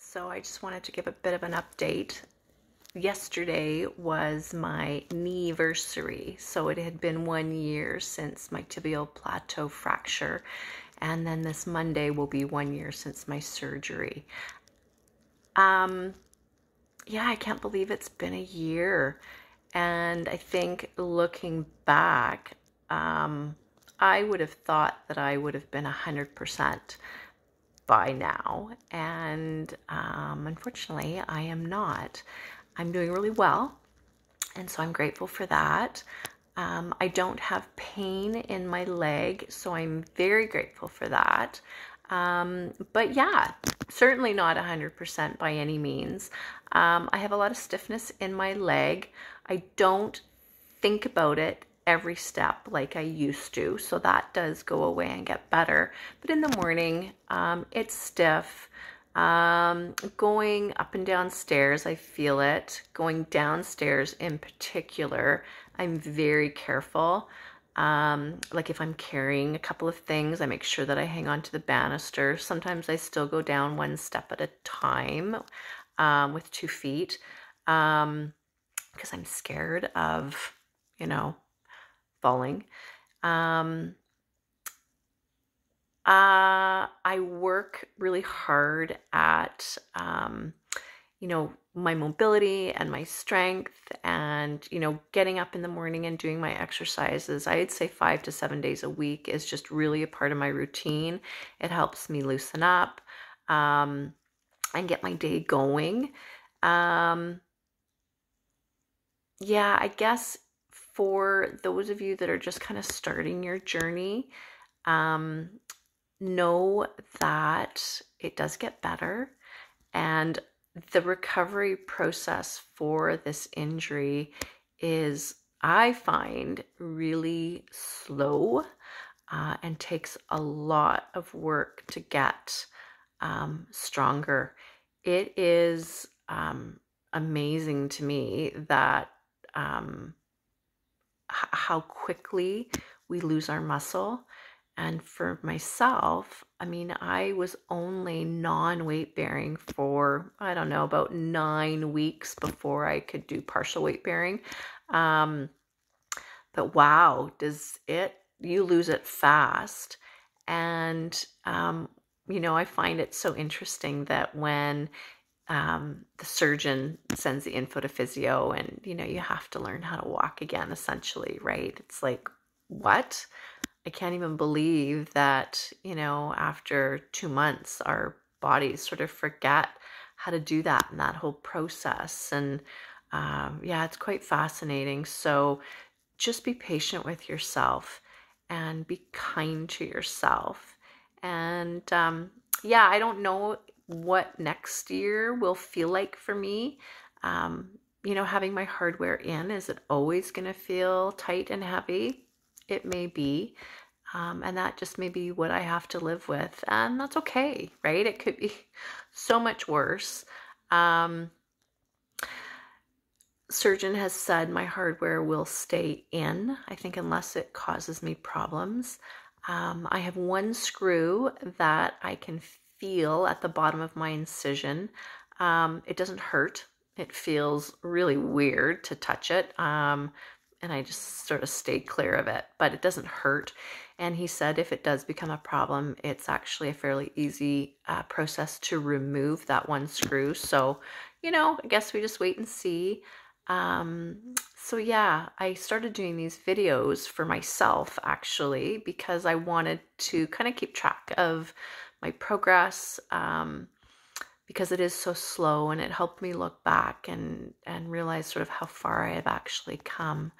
So I just wanted to give a bit of an update. Yesterday was my knee-versary, so it had been 1 year since my tibial plateau fracture, and then this Monday will be 1 year since my surgery. Yeah, I can't believe it's been a year, and I think looking back, I would have thought that I would have been 100% by now, and unfortunately I am not. I'm doing really well, and so I'm grateful for that. I don't have pain in my leg, so I'm very grateful for that. But yeah, certainly not 100% by any means. I have a lot of stiffness in my leg. I don't think about it every step like I used to, so that does go away and get better. But in the morning, it's stiff. Going up and down stairs, I feel it. Going downstairs in particular, I'm very careful. Like if I'm carrying a couple of things, I make sure that I hang on to the banister. Sometimes I still go down one step at a time with 2 feet because I'm scared of, falling. I work really hard at, my mobility and my strength and, getting up in the morning and doing my exercises. I'd say 5 to 7 days a week is just really a part of my routine. It helps me loosen up and get my day going. Yeah, I guess for those of you that are just kind of starting your journey, know that it does get better, and the recovery process for this injury is, I find, really slow and takes a lot of work to get stronger. It is amazing to me that how quickly we lose our muscle. And for myself, I was only non-weight bearing for, I don't know, about 9 weeks before I could do partial weight bearing. But wow, you lose it fast. And, I find it so interesting that when the surgeon sends the info to physio and, you have to learn how to walk again, essentially, right? It's like, what? I can't even believe that, after 2 months, our bodies sort of forget how to do that and that whole process. And yeah, it's quite fascinating. So just be patient with yourself and be kind to yourself. And yeah, I don't know what next year will feel like for me. Having my hardware in, is it always going to feel tight and heavy? It may be. And that just may be what I have to live with. And that's okay, right? It could be so much worse. Surgeon has said my hardware will stay in, I think, unless it causes me problems. I have one screw that I can feel at the bottom of my incision. It doesn't hurt. It feels really weird to touch it. And I just sort of stayed clear of it, but it doesn't hurt. And he said if it does become a problem, it's actually a fairly easy process to remove that one screw. So, I guess we just wait and see. So yeah, I started doing these videos for myself, actually, because I wanted to kind of keep track of my progress, because it is so slow, and it helped me look back and realize sort of how far I have actually come.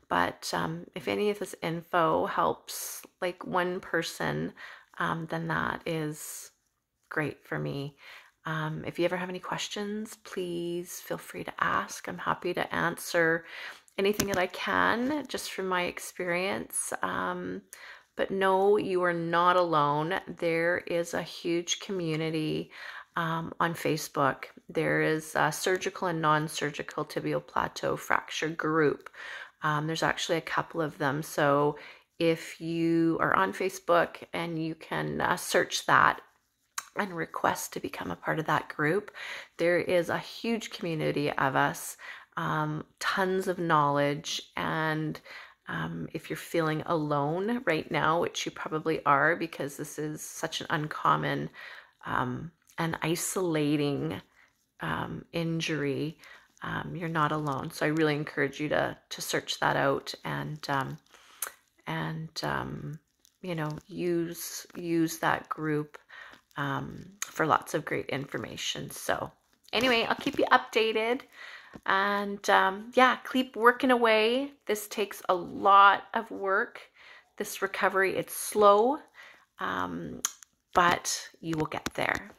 But if any of this info helps like one person, then that is great for me. If you ever have any questions, please feel free to ask. I'm happy to answer anything that I can, just from my experience. But no, you are not alone. There is a huge community on Facebook. There is a surgical and non-surgical tibial plateau fracture group. There's actually a couple of them. So if you are on Facebook and you can search that, and request to become a part of that group. There is a huge community of us, tons of knowledge, and if you're feeling alone right now, which you probably are because this is such an uncommon and isolating injury, you're not alone. So I really encourage you to search that out and you know, use that group for lots of great information. So anyway, I'll keep you updated, and yeah, keep working away. This takes a lot of work. This recovery, it's slow, but you will get there.